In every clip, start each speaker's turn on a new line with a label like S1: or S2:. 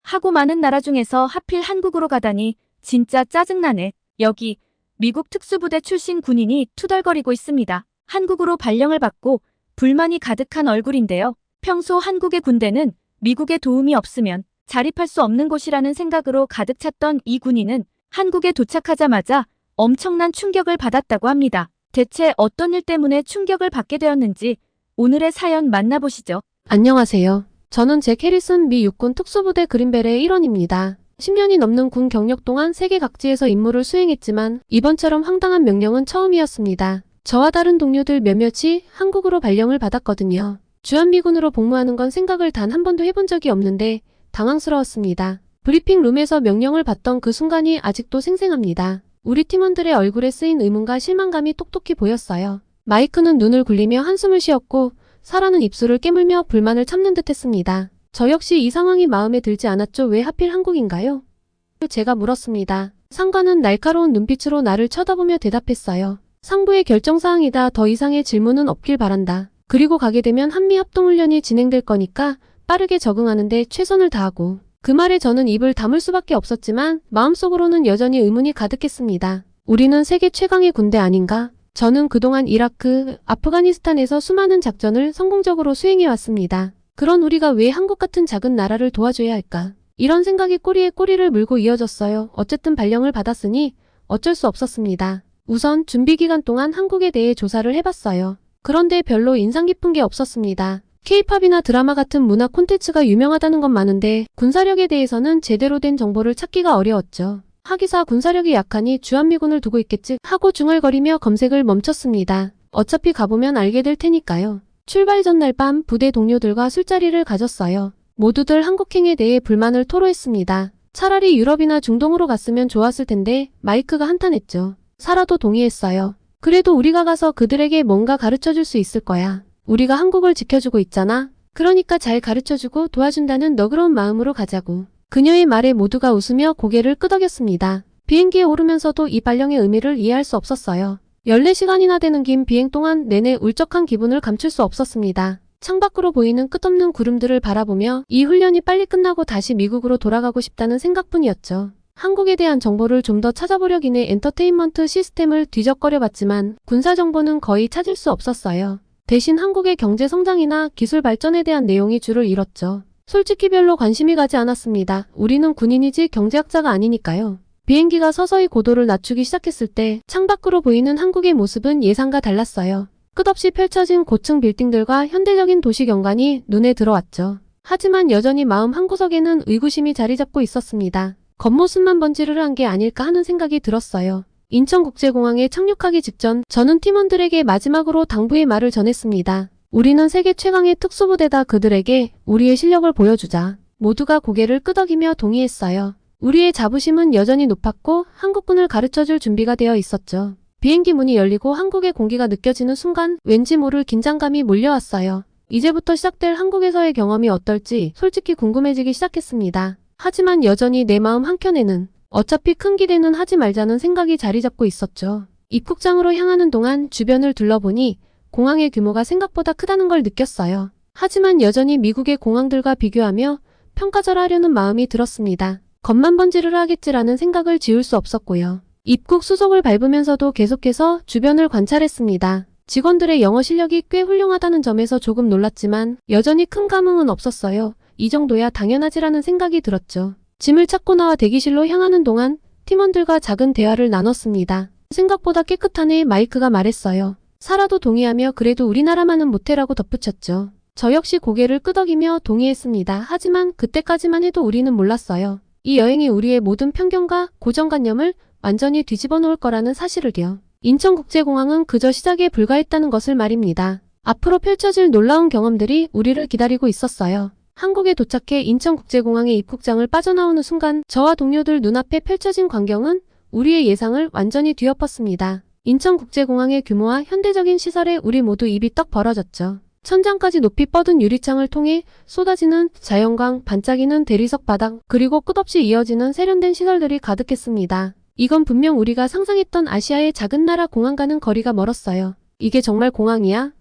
S1: 하고 많은 나라 중에서 하필 한국으로 가다니 진짜 짜증나네. 여기 미국 특수부대 출신 군인이 투덜거리고 있습니다. 한국으로 발령을 받고 불만이 가득한 얼굴인데요. 평소 한국의 군대는 미국의 도움이 없으면 자립할 수 없는 곳이라는 생각으로 가득 찼던 이 군인은 한국에 도착하자마자 엄청난 충격을 받았다고 합니다. 대체 어떤 일 때문에 충격을 받게 되었는지 오늘의 사연 만나보시죠.
S2: 안녕하세요. 저는 잭 해리슨 미 육군 특수부대 그린벨의 일원입니다. 10년이 넘는 군 경력 동안 세계 각지에서 임무를 수행했지만 이번처럼 황당한 명령은 처음이었습니다. 저와 다른 동료들 몇몇이 한국으로 발령을 받았거든요. 주한미군으로 복무하는 건 생각을 단 한 번도 해본 적이 없는데 당황스러웠습니다. 브리핑 룸에서 명령을 받던 그 순간이 아직도 생생합니다. 우리 팀원들의 얼굴에 쓰인 의문과 실망감이 똑똑히 보였어요. 마이크는 눈을 굴리며 한숨을 쉬었고 사라는 입술을 깨물며 불만을 참는 듯 했습니다. 저 역시 이 상황이 마음에 들지 않았죠. 왜 하필 한국인가요? 제가 물었습니다. 상관은 날카로운 눈빛으로 나를 쳐다보며 대답했어요. 상부의 결정사항이다. 더 이상의 질문은 없길 바란다. 그리고 가게 되면 한미합동훈련이 진행될 거니까 빠르게 적응하는데 최선을 다하고. 그 말에 저는 입을 다물 수밖에 없었지만 마음속으로는 여전히 의문이 가득했습니다. 우리는 세계 최강의 군대 아닌가? 저는 그동안 이라크, 아프가니스탄에서 수많은 작전을 성공적으로 수행해왔습니다. 그런 우리가 왜 한국 같은 작은 나라를 도와줘야 할까? 이런 생각이 꼬리에 꼬리를 물고 이어졌어요. 어쨌든 발령을 받았으니 어쩔 수 없었습니다. 우선 준비 기간 동안 한국에 대해 조사를 해봤어요. 그런데 별로 인상 깊은 게 없었습니다. K-팝이나 드라마 같은 문화 콘텐츠가 유명하다는 건 많은데 군사력에 대해서는 제대로 된 정보를 찾기가 어려웠죠. 하기사 군사력이 약하니 주한미군을 두고 있겠지 하고 중얼거리며 검색을 멈췄습니다. 어차피 가보면 알게 될 테니까요. 출발 전날 밤 부대 동료들과 술자리를 가졌어요. 모두들 한국행에 대해 불만을 토로했습니다. 차라리 유럽이나 중동으로 갔으면 좋았을 텐데 마이크가 한탄했죠. 사라도 동의했어요. 그래도 우리가 가서 그들에게 뭔가 가르쳐줄 수 있을 거야. 우리가 한국을 지켜주고 있잖아. 그러니까 잘 가르쳐주고 도와준다는 너그러운 마음으로 가자고. 그녀의 말에 모두가 웃으며 고개를 끄덕였습니다. 비행기에 오르면서도 이 발령의 의미를 이해할 수 없었어요. 14시간이나 되는 긴 비행 동안 내내 울적한 기분을 감출 수 없었습니다. 창밖으로 보이는 끝없는 구름들을 바라보며 이 훈련이 빨리 끝나고 다시 미국으로 돌아가고 싶다는 생각뿐이었죠. 한국에 대한 정보를 좀 더 찾아보려긴 해 엔터테인먼트 시스템을 뒤적거려 봤지만 군사 정보는 거의 찾을 수 없었어요. 대신 한국의 경제 성장이나 기술 발전에 대한 내용이 줄을 이뤘죠. 솔직히 별로 관심이 가지 않았습니다. 우리는 군인이지 경제학자가 아니니까요. 비행기가 서서히 고도를 낮추기 시작했을 때 창밖으로 보이는 한국의 모습은 예상과 달랐어요. 끝없이 펼쳐진 고층 빌딩들과 현대적인 도시 경관이 눈에 들어왔죠. 하지만 여전히 마음 한구석에는 의구심이 자리 잡고 있었습니다. 겉모습만 번지르르한 게 아닐까 하는 생각이 들었어요. 인천국제공항에 착륙하기 직전 저는 팀원들에게 마지막으로 당부의 말을 전했습니다. 우리는 세계 최강의 특수부대다. 그들에게 우리의 실력을 보여주자. 모두가 고개를 끄덕이며 동의했어요. 우리의 자부심은 여전히 높았고 한국군을 가르쳐줄 준비가 되어 있었죠. 비행기 문이 열리고 한국의 공기가 느껴지는 순간 왠지 모를 긴장감이 몰려왔어요. 이제부터 시작될 한국에서의 경험이 어떨지 솔직히 궁금해지기 시작했습니다. 하지만 여전히 내 마음 한켠에는 어차피 큰 기대는 하지 말자는 생각이 자리 잡고 있었죠. 입국장으로 향하는 동안 주변을 둘러보니 공항의 규모가 생각보다 크다는 걸 느꼈어요. 하지만 여전히 미국의 공항들과 비교하며 평가절하려는 마음이 들었습니다. 겉만 번지르르 하겠지라는 생각을 지울 수 없었고요. 입국 수속을 밟으면서도 계속해서 주변을 관찰했습니다. 직원들의 영어 실력이 꽤 훌륭하다는 점에서 조금 놀랐지만 여전히 큰 감흥은 없었어요. 이 정도야 당연하지라는 생각이 들었죠. 짐을 찾고 나와 대기실로 향하는 동안 팀원들과 작은 대화를 나눴습니다. 생각보다 깨끗하네. 마이크가 말했어요. 사라도 동의하며 그래도 우리나라만은 못해라고 덧붙였죠. 저 역시 고개를 끄덕이며 동의했습니다. 하지만 그때까지만 해도 우리는 몰랐어요. 이 여행이 우리의 모든 편견과 고정관념을 완전히 뒤집어 놓을 거라는 사실을요. 인천국제공항은 그저 시작에 불과했다는 것을 말입니다. 앞으로 펼쳐질 놀라운 경험들이 우리를 기다리고 있었어요. 한국에 도착해 인천국제공항의 입국장을 빠져나오는 순간 저와 동료들 눈앞에 펼쳐진 광경은 우리의 예상을 완전히 뒤엎었습니다. 인천국제공항의 규모와 현대적인 시설에 우리 모두 입이 떡 벌어졌죠. 천장까지 높이 뻗은 유리창을 통해 쏟아지는 자연광, 반짝이는 대리석 바닥, 그리고 끝없이 이어지는 세련된 시설들이 가득했습니다. 이건 분명 우리가 상상했던 아시아의 작은 나라 공항과는 거리가 멀었어요. 이게 정말 공항이야?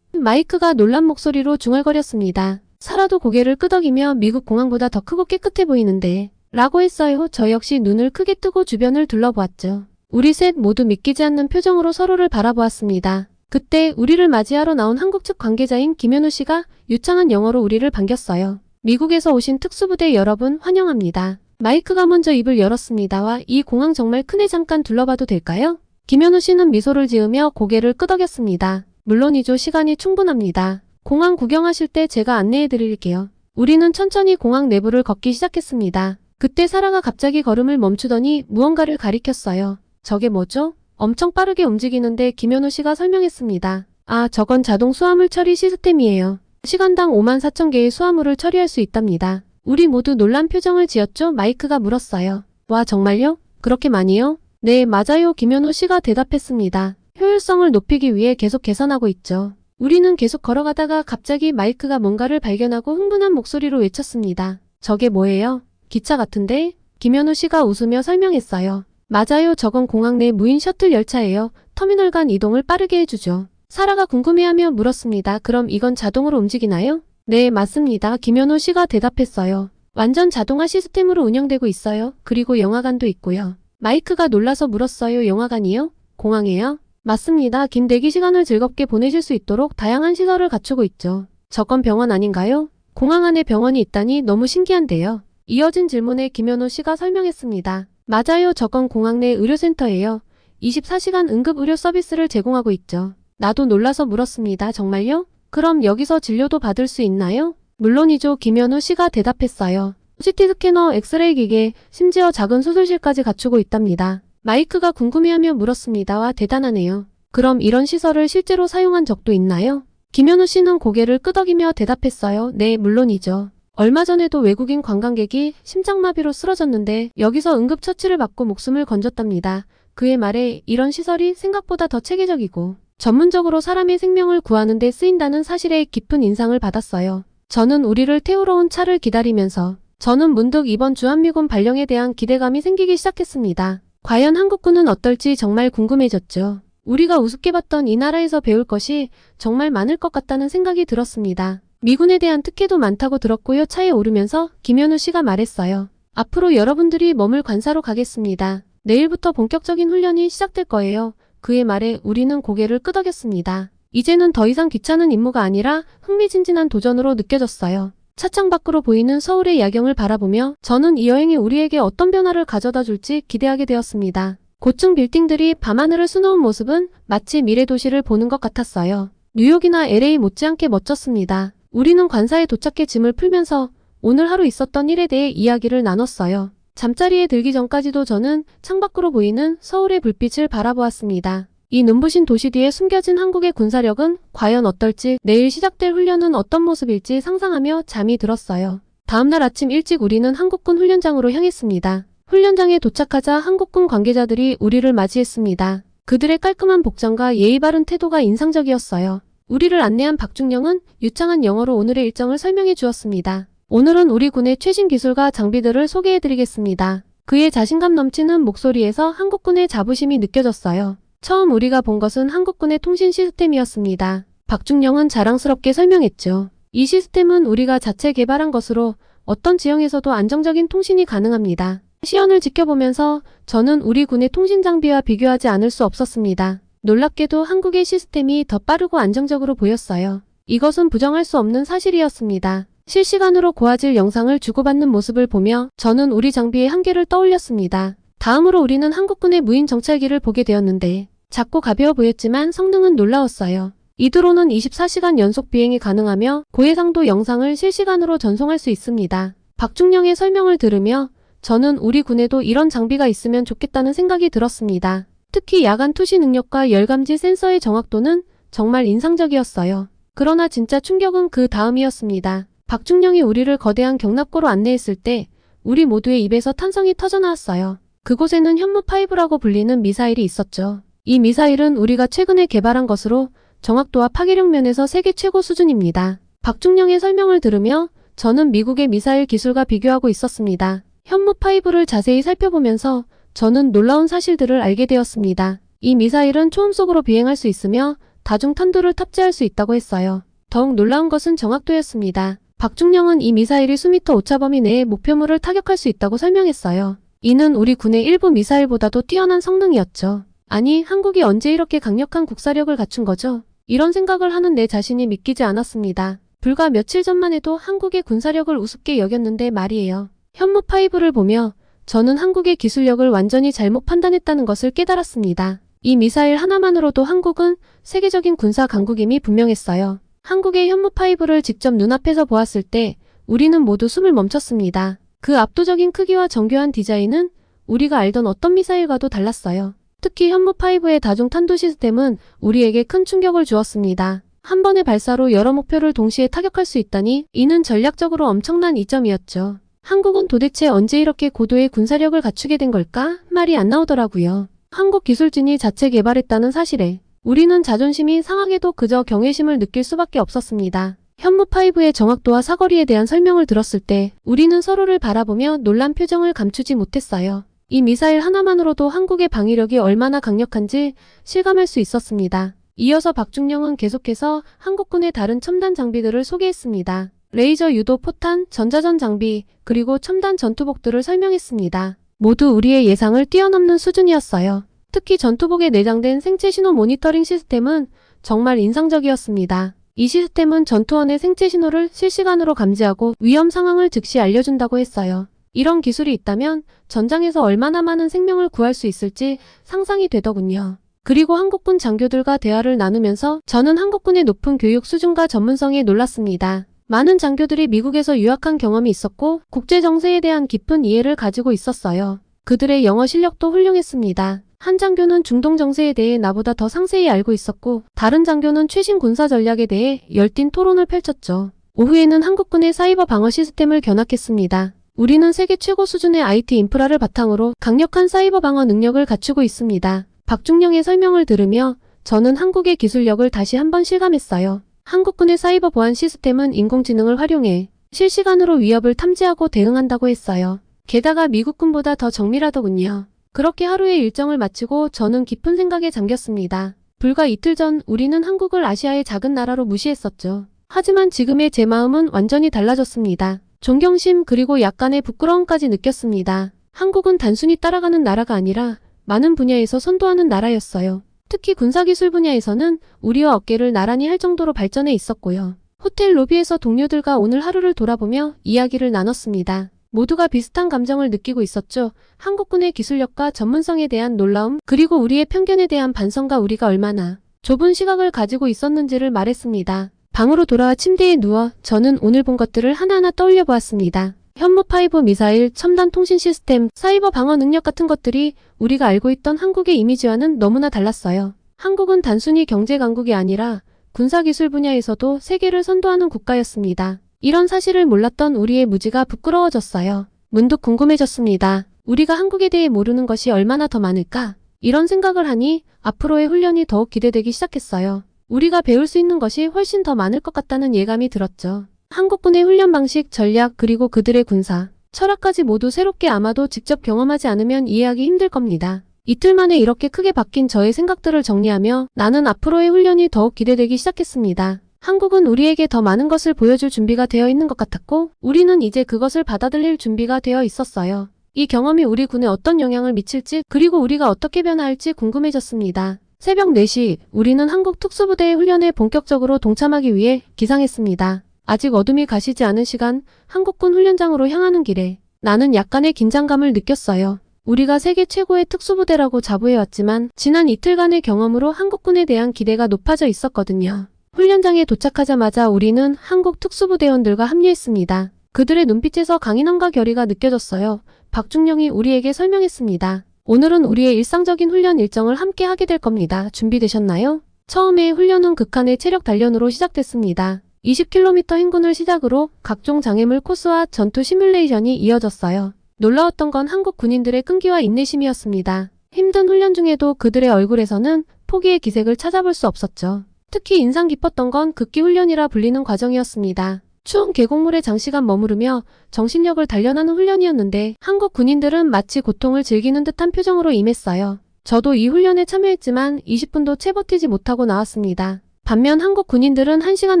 S2: 마이크가 놀란 목소리로 중얼거렸습니다. 사라도 고개를 끄덕이며 미국 공항보다 더 크고 깨끗해 보이는데 라고 했어요. 저 역시 눈을 크게 뜨고 주변을 둘러보았죠. 우리 셋 모두 믿기지 않는 표정으로 서로를 바라보았습니다. 그때 우리를 맞이하러 나온 한국 측 관계자인 김현우 씨가 유창한 영어로 우리를 반겼어요. 미국에서 오신 특수부대 여러분 환영합니다. 마이크가 먼저 입을 열었습니다와 이 공항 정말 크네 잠깐 둘러봐도 될까요? 김현우 씨는 미소를 지으며 고개를 끄덕였습니다. 물론이죠. 시간이 충분합니다. 공항 구경하실 때 제가 안내해 드릴게요. 우리는 천천히 공항 내부를 걷기 시작했습니다. 그때 사라가 갑자기 걸음을 멈추더니 무언가를 가리켰어요. 저게 뭐죠? 엄청 빠르게 움직이는데 김현우 씨가 설명했습니다. 아, 저건 자동 수화물 처리 시스템이에요. 시간당 54,000개의 수화물을 처리할 수 있답니다. 우리 모두 놀란 표정을 지었죠? 마이크가 물었어요. 와, 정말요? 그렇게 많이요? 네, 맞아요. 김현우 씨가 대답했습니다. 효율성을 높이기 위해 계속 개선하고 있죠. 우리는 계속 걸어가다가 갑자기 마이크가 뭔가를 발견하고 흥분한 목소리로 외쳤습니다. 저게 뭐예요? 기차 같은데? 김현우 씨가 웃으며 설명했어요. 맞아요. 저건 공항 내 무인 셔틀 열차예요. 터미널 간 이동을 빠르게 해주죠. 사라가 궁금해하며 물었습니다. 그럼 이건 자동으로 움직이나요? 네, 맞습니다. 김현우 씨가 대답했어요. 완전 자동화 시스템으로 운영되고 있어요. 그리고 영화관도 있고요. 마이크가 놀라서 물었어요. 영화관이요? 공항에요? 맞습니다. 긴 대기 시간을 즐겁게 보내실 수 있도록 다양한 시설을 갖추고 있죠. 저건 병원 아닌가요? 공항 안에 병원이 있다니 너무 신기한데요. 이어진 질문에 김현우 씨가 설명했습니다. 맞아요. 저건 공항 내 의료센터예요. 24시간 응급 의료 서비스를 제공하고 있죠. 나도 놀라서 물었습니다. 정말요? 그럼 여기서 진료도 받을 수 있나요? 물론이죠. 김현우 씨가 대답했어요. CT 스캐너, 엑스레이 기계, 심지어 작은 수술실까지 갖추고 있답니다. 마이크가 궁금해하며 물었습니다. 와, 대단하네요. 그럼 이런 시설을 실제로 사용한 적도 있나요? 김현우 씨는 고개를 끄덕이며 대답했어요. 네, 물론이죠. 얼마 전에도 외국인 관광객이 심장마비로 쓰러졌는데 여기서 응급처치를 받고 목숨을 건졌답니다. 그의 말에 이런 시설이 생각보다 더 체계적이고 전문적으로 사람의 생명을 구하는 데 쓰인다는 사실에 깊은 인상을 받았어요. 저는 우리를 태우러 온 차를 기다리면서 저는 문득 이번 주한미군 발령에 대한 기대감이 생기기 시작했습니다. 과연 한국군은 어떨지 정말 궁금해졌죠. 우리가 우습게 봤던 이 나라에서 배울 것이 정말 많을 것 같다는 생각이 들었습니다. 미군에 대한 특혜도 많다고 들었고요. 차에 오르면서 김현우 씨가 말했어요. 앞으로 여러분들이 머물 관사로 가겠습니다. 내일부터 본격적인 훈련이 시작될 거예요. 그의 말에 우리는 고개를 끄덕였습니다. 이제는 더 이상 귀찮은 임무가 아니라 흥미진진한 도전으로 느껴졌어요. 차창 밖으로 보이는 서울의 야경을 바라보며 저는 이 여행이 우리에게 어떤 변화를 가져다 줄지 기대하게 되었습니다. 고층 빌딩들이 밤하늘을 수놓은 모습은 마치 미래 도시를 보는 것 같았어요. 뉴욕이나 LA 못지않게 멋졌습니다. 우리는 관사에 도착해 짐을 풀면서 오늘 하루 있었던 일에 대해 이야기를 나눴어요. 잠자리에 들기 전까지도 저는 창밖으로 보이는 서울의 불빛을 바라보았습니다. 이 눈부신 도시 뒤에 숨겨진 한국의 군사력은 과연 어떨지, 내일 시작될 훈련은 어떤 모습일지 상상하며 잠이 들었어요. 다음날 아침 일찍 우리는 한국군 훈련장으로 향했습니다. 훈련장에 도착하자 한국군 관계자들이 우리를 맞이했습니다. 그들의 깔끔한 복장과 예의 바른 태도가 인상적이었어요. 우리를 안내한 박중령은 유창한 영어로 오늘의 일정을 설명해 주었습니다. 오늘은 우리 군의 최신 기술과 장비들을 소개해드리겠습니다. 그의 자신감 넘치는 목소리에서 한국군의 자부심이 느껴졌어요. 처음 우리가 본 것은 한국군의 통신 시스템이었습니다. 박중령은 자랑스럽게 설명했죠. 이 시스템은 우리가 자체 개발한 것으로 어떤 지형에서도 안정적인 통신이 가능합니다. 시연을 지켜보면서 저는 우리 군의 통신 장비와 비교하지 않을 수 없었습니다. 놀랍게도 한국의 시스템이 더 빠르고 안정적으로 보였어요. 이것은 부정할 수 없는 사실이었습니다. 실시간으로 고화질 영상을 주고받는 모습을 보며 저는 우리 장비의 한계를 떠올렸습니다. 다음으로 우리는 한국군의 무인 정찰기를 보게 되었는데 작고 가벼워 보였지만 성능은 놀라웠어요. 이 드론은 24시간 연속 비행이 가능하며 고해상도 영상을 실시간으로 전송할 수 있습니다. 박중령의 설명을 들으며 저는 우리 군에도 이런 장비가 있으면 좋겠다는 생각이 들었습니다. 특히 야간 투시 능력과 열감지 센서의 정확도는 정말 인상적이었어요. 그러나 진짜 충격은 그 다음이었습니다. 박중령이 우리를 거대한 경납고로 안내했을 때 우리 모두의 입에서 탄성이 터져나왔어요. 그곳에는 현무5라고 불리는 미사일이 있었죠. 이 미사일은 우리가 최근에 개발한 것으로 정확도와 파괴력 면에서 세계 최고 수준입니다. 박중령의 설명을 들으며 저는 미국의 미사일 기술과 비교하고 있었습니다. 현무5를 자세히 살펴보면서 저는 놀라운 사실들을 알게 되었습니다. 이 미사일은 초음속으로 비행할 수 있으며 다중 탄두를 탑재할 수 있다고 했어요. 더욱 놀라운 것은 정확도였습니다. 박중령은 이 미사일이 수미터 오차 범위 내에 목표물을 타격할 수 있다고 설명했어요. 이는 우리 군의 일부 미사일보다도 뛰어난 성능이었죠. 아니, 한국이 언제 이렇게 강력한 국사력을 갖춘 거죠? 이런 생각을 하는 내 자신이 믿기지 않았습니다. 불과 며칠 전만 해도 한국의 군사력을 우습게 여겼는데 말이에요. 현무5를 보며 저는 한국의 기술력을 완전히 잘못 판단했다는 것을 깨달았습니다. 이 미사일 하나만으로도 한국은 세계적인 군사 강국임이 분명했어요. 한국의 현무5를 직접 눈앞에서 보았을 때 우리는 모두 숨을 멈췄습니다. 그 압도적인 크기와 정교한 디자인은 우리가 알던 어떤 미사일과도 달랐어요. 특히 현무5의 다중 탄도 시스템은 우리에게 큰 충격을 주었습니다. 한 번의 발사로 여러 목표를 동시에 타격할 수 있다니 이는 전략적으로 엄청난 이점이었죠. 한국은 도대체 언제 이렇게 고도의 군사력을 갖추게 된 걸까? 말이 안 나오더라고요. 한국 기술진이 자체 개발했다는 사실에 우리는 자존심이 상하게도 그저 경외심을 느낄 수밖에 없었습니다. 현무5의 정확도와 사거리에 대한 설명을 들었을 때 우리는 서로를 바라보며 놀란 표정을 감추지 못했어요. 이 미사일 하나만으로도 한국의 방위력이 얼마나 강력한지 실감할 수 있었습니다. 이어서 박중령은 계속해서 한국군의 다른 첨단 장비들을 소개했습니다. 레이저 유도 포탄, 전자전 장비, 그리고 첨단 전투복들을 설명했습니다. 모두 우리의 예상을 뛰어넘는 수준이었어요. 특히 전투복에 내장된 생체 신호 모니터링 시스템은 정말 인상적이었습니다. 이 시스템은 전투원의 생체 신호를 실시간으로 감지하고 위험 상황을 즉시 알려준다고 했어요. 이런 기술이 있다면 전장에서 얼마나 많은 생명을 구할 수 있을지 상상이 되더군요. 그리고 한국군 장교들과 대화를 나누면서 저는 한국군의 높은 교육 수준과 전문성에 놀랐습니다. 많은 장교들이 미국에서 유학한 경험이 있었고 국제 정세에 대한 깊은 이해를 가지고 있었어요. 그들의 영어 실력도 훌륭했습니다. 한 장교는 중동 정세에 대해 나보다 더 상세히 알고 있었고 다른 장교는 최신 군사 전략에 대해 열띤 토론을 펼쳤죠. 오후에는 한국군의 사이버 방어 시스템을 견학했습니다. 우리는 세계 최고 수준의 IT 인프라를 바탕으로 강력한 사이버 방어 능력을 갖추고 있습니다. 박중령의 설명을 들으며 저는 한국의 기술력을 다시 한번 실감했어요. 한국군의 사이버 보안 시스템은 인공지능을 활용해 실시간으로 위협을 탐지하고 대응한다고 했어요. 게다가 미국군보다 더 정밀하더군요. 그렇게 하루의 일정을 마치고 저는 깊은 생각에 잠겼습니다. 불과 이틀 전 우리는 한국을 아시아의 작은 나라로 무시했었죠. 하지만 지금의 제 마음은 완전히 달라졌습니다. 존경심 그리고 약간의 부끄러움까지 느꼈습니다. 한국은 단순히 따라가는 나라가 아니라 많은 분야에서 선도하는 나라였어요. 특히 군사기술 분야에서는 우리와 어깨를 나란히 할 정도로 발전해 있었고요. 호텔 로비에서 동료들과 오늘 하루를 돌아보며 이야기를 나눴습니다. 모두가 비슷한 감정을 느끼고 있었죠. 한국군의 기술력과 전문성에 대한 놀라움, 그리고 우리의 편견에 대한 반성과 우리가 얼마나 좁은 시각을 가지고 있었는지를 말했습니다. 방으로 돌아와 침대에 누워 저는 오늘 본 것들을 하나하나 떠올려 보았습니다. 현무5 미사일, 첨단 통신 시스템, 사이버 방어 능력 같은 것들이 우리가 알고 있던 한국의 이미지와는 너무나 달랐어요. 한국은 단순히 경제 강국이 아니라 군사기술 분야에서도 세계를 선도하는 국가였습니다. 이런 사실을 몰랐던 우리의 무지가 부끄러워졌어요. 문득 궁금해졌습니다. 우리가 한국에 대해 모르는 것이 얼마나 더 많을까? 이런 생각을 하니 앞으로의 훈련이 더욱 기대되기 시작했어요. 우리가 배울 수 있는 것이 훨씬 더 많을 것 같다는 예감이 들었죠. 한국군의 훈련 방식, 전략, 그리고 그들의 군사, 철학까지 모두 새롭게 아마도 직접 경험하지 않으면 이해하기 힘들 겁니다. 이틀 만에 이렇게 크게 바뀐 저의 생각들을 정리하며 나는 앞으로의 훈련이 더욱 기대되기 시작했습니다. 한국은 우리에게 더 많은 것을 보여줄 준비가 되어 있는 것 같았고 우리는 이제 그것을 받아들일 준비가 되어 있었어요. 이 경험이 우리 군에 어떤 영향을 미칠지 그리고 우리가 어떻게 변화할지 궁금해졌습니다. 새벽 4시 우리는 한국 특수부대의 훈련에 본격적으로 동참하기 위해 기상했습니다. 아직 어둠이 가시지 않은 시간 한국군 훈련장으로 향하는 길에 나는 약간의 긴장감을 느꼈어요. 우리가 세계 최고의 특수부대라고 자부해왔지만 지난 이틀간의 경험으로 한국군에 대한 기대가 높아져 있었거든요. 훈련장에 도착하자마자 우리는 한국 특수부대원들과 합류했습니다. 그들의 눈빛에서 강인함과 결의가 느껴졌어요. 박중령이 우리에게 설명했습니다. 오늘은 우리의 일상적인 훈련 일정을 함께 하게 될 겁니다. 준비되셨나요? 처음에 훈련은 극한의 체력 단련으로 시작됐습니다. 20km 행군을 시작으로 각종 장애물 코스와 전투 시뮬레이션이 이어졌어요. 놀라웠던 건 한국 군인들의 끈기와 인내심이었습니다. 힘든 훈련 중에도 그들의 얼굴에서는 포기의 기색을 찾아볼 수 없었죠. 특히 인상 깊었던 건 극기 훈련이라 불리는 과정이었습니다. 추운 계곡물에 장시간 머무르며 정신력을 단련하는 훈련이었는데 한국 군인들은 마치 고통을 즐기는 듯한 표정으로 임했어요. 저도 이 훈련에 참여했지만 20분도 채 버티지 못하고 나왔습니다. 반면 한국 군인들은 1시간